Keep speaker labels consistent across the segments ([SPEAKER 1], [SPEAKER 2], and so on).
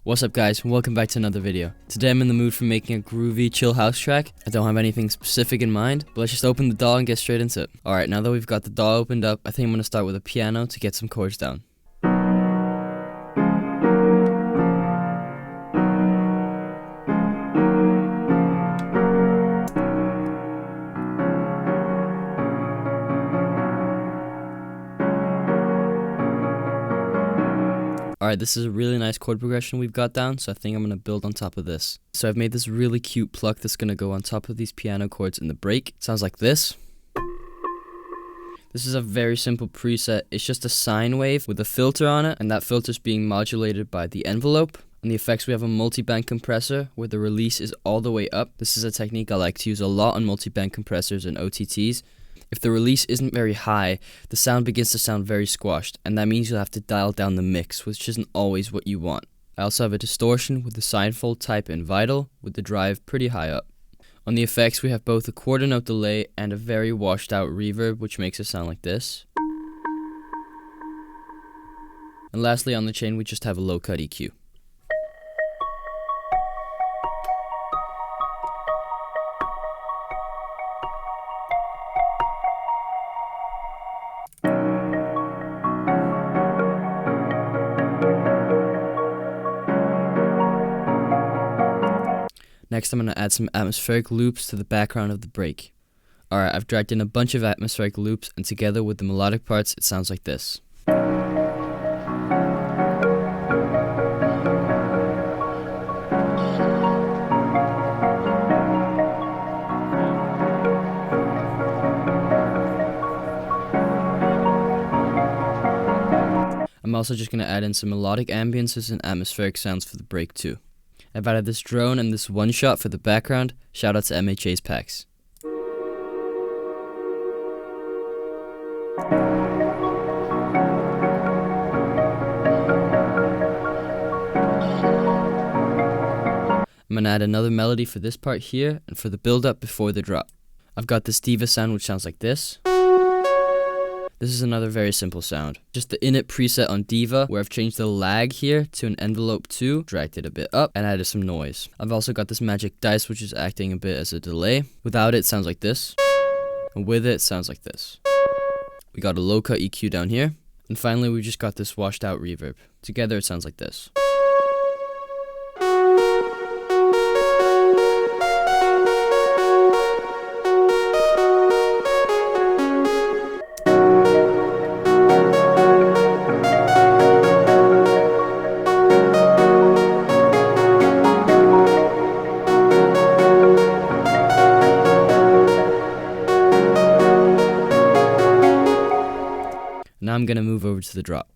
[SPEAKER 1] What's up guys, and welcome back to another video. Today I'm in the mood for making a groovy chill house track. I don't have anything specific in mind, but let's just open the DAW and get straight into it. Alright, now that we've got the DAW opened up, I think I'm going to start with a piano to get some chords down. Alright, this is a really nice chord progression we've got down, so I think I'm going to build on top of this. So I've made this really cute pluck that's going to go on top of these piano chords in the break. It sounds like this. This is a very simple preset. It's just a sine wave with a filter on it, and that filter's being modulated by the envelope. On the effects, we have a multi-band compressor where the release is all the way up. This is a technique I like to use a lot on multi-band compressors and OTTs. If the release isn't very high, the sound begins to sound very squashed, and that means you'll have to dial down the mix, which isn't always what you want. I also have a distortion with the sidefold type in vital, with the drive pretty high up. On the effects, we have both a quarter note delay and a very washed out reverb, which makes it sound like this. And lastly, on the chain, we just have a low cut EQ. Next, I'm going to add some atmospheric loops to the background of the break. Alright, I've dragged in a bunch of atmospheric loops, and together with the melodic parts, it sounds like this. I'm also just going to add in some melodic ambiences and atmospheric sounds for the break too. I've added this drone and this one shot for the background. Shout out to MHA's packs. I'm going to add another melody for this part here and for the build up before the drop. I've got this diva sound which sounds like this. This is another very simple sound. Just the init preset on Diva, where I've changed the lag here to an envelope 2, dragged it a bit up, and added some noise. I've also got this magic dice, which is acting a bit as a delay. Without it sounds like this, and with it sounds like this. We got a low cut EQ down here, and finally we just got this washed out reverb. Together it sounds like this. Now I'm going to move over to the drop.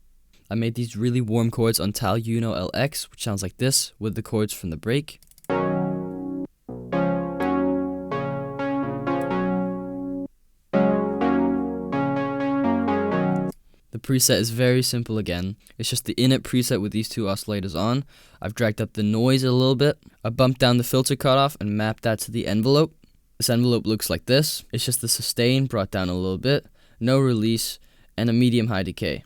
[SPEAKER 1] I made these really warm chords on Tal Uno LX, which sounds like this, with the chords from the break. The preset is very simple again. It's just the init preset with these two oscillators on. I've dragged up the noise a little bit. I bumped down the filter cutoff and mapped that to the envelope. This envelope looks like this. It's just the sustain brought down a little bit, no release, and a medium high decay.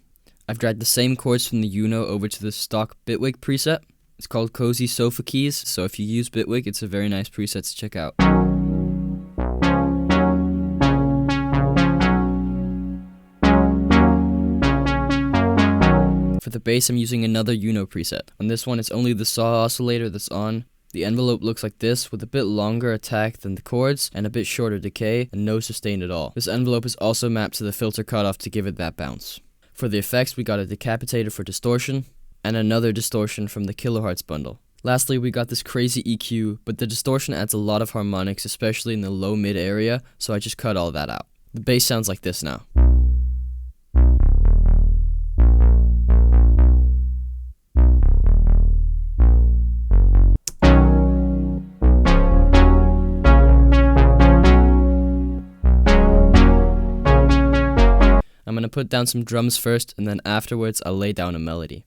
[SPEAKER 1] I've dragged the same chords from the Uno over to the stock Bitwig preset. It's called Cozy Sofa Keys, so if you use Bitwig, it's a very nice preset to check out. For the bass, I'm using another Uno preset. On this one, it's only the saw oscillator that's on. The envelope looks like this, with a bit longer attack than the chords, and a bit shorter decay, and no sustain at all. This envelope is also mapped to the filter cutoff to give it that bounce. For the effects, we got a decapitator for distortion, and another distortion from the kilohertz bundle. Lastly, we got this crazy EQ, but the distortion adds a lot of harmonics, especially in the low-mid area, so I just cut all that out. The bass sounds like this now. I'm going to put down some drums first, and then afterwards I'll lay down a melody.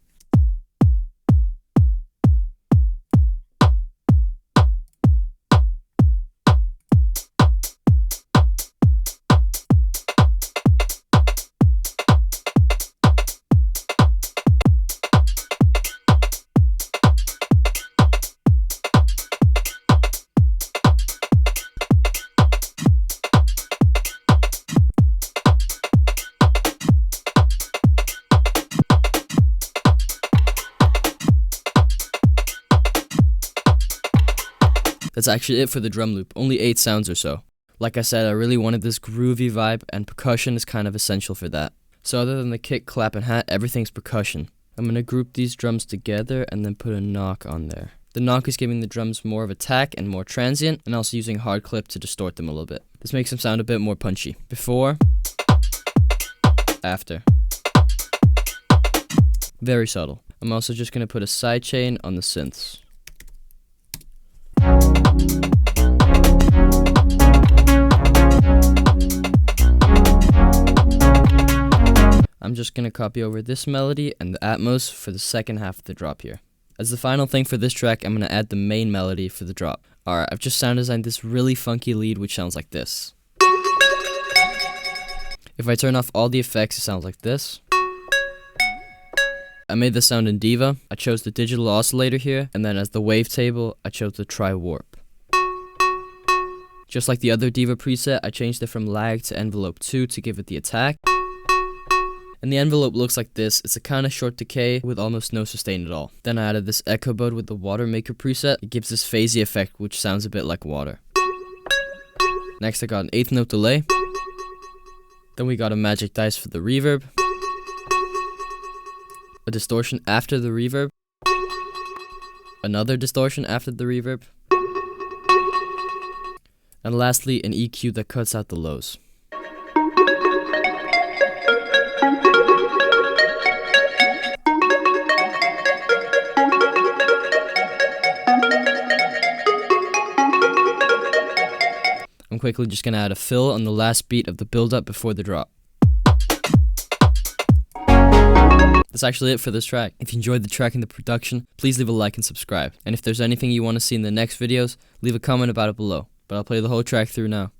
[SPEAKER 1] That's actually it for the drum loop, only 8 sounds or so. Like I said, I really wanted this groovy vibe, and percussion is kind of essential for that. So other than the kick, clap, and hat, everything's percussion. I'm going to group these drums together and then put a knock on there. The knock is giving the drums more of attack and more transient, and also using hard clip to distort them a little bit. This makes them sound a bit more punchy. Before, after. Very subtle. I'm also just going to put a sidechain on the synths. I'm just going to copy over this melody and the Atmos for the second half of the drop here. As the final thing for this track, I'm going to add the main melody for the drop. Alright, I've just sound designed this really funky lead which sounds like this. If I turn off all the effects, it sounds like this. I made this sound in Diva. I chose the digital oscillator here, and then as the wavetable, I chose the tri-warp. Just like the other Diva preset, I changed it from lag to envelope 2 to give it the attack. And the envelope looks like this. It's a kind of short decay with almost no sustain at all. Then I added this echo mode with the water maker preset. It gives this phasey effect which sounds a bit like water. Next I got an 8th note delay. Then we got a magic dice for the reverb. A distortion after the reverb. Another distortion after the reverb. And lastly an EQ that cuts out the lows. I'm quickly just going to add a fill on the last beat of the build-up before the drop. That's actually it for this track. If you enjoyed the track and the production, please leave a like and subscribe. And if there's anything you want to see in the next videos, leave a comment about it below. But I'll play the whole track through now.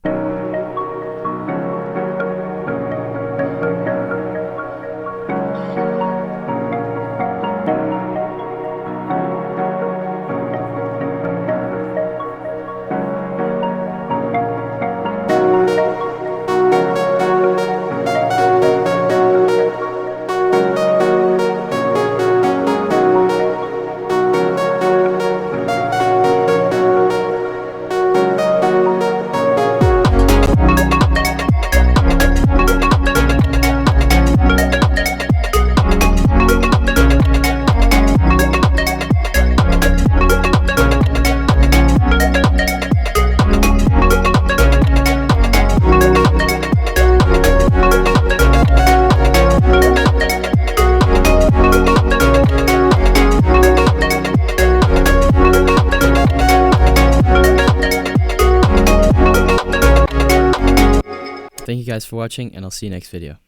[SPEAKER 1] Thank you guys for watching, and I'll see you next video.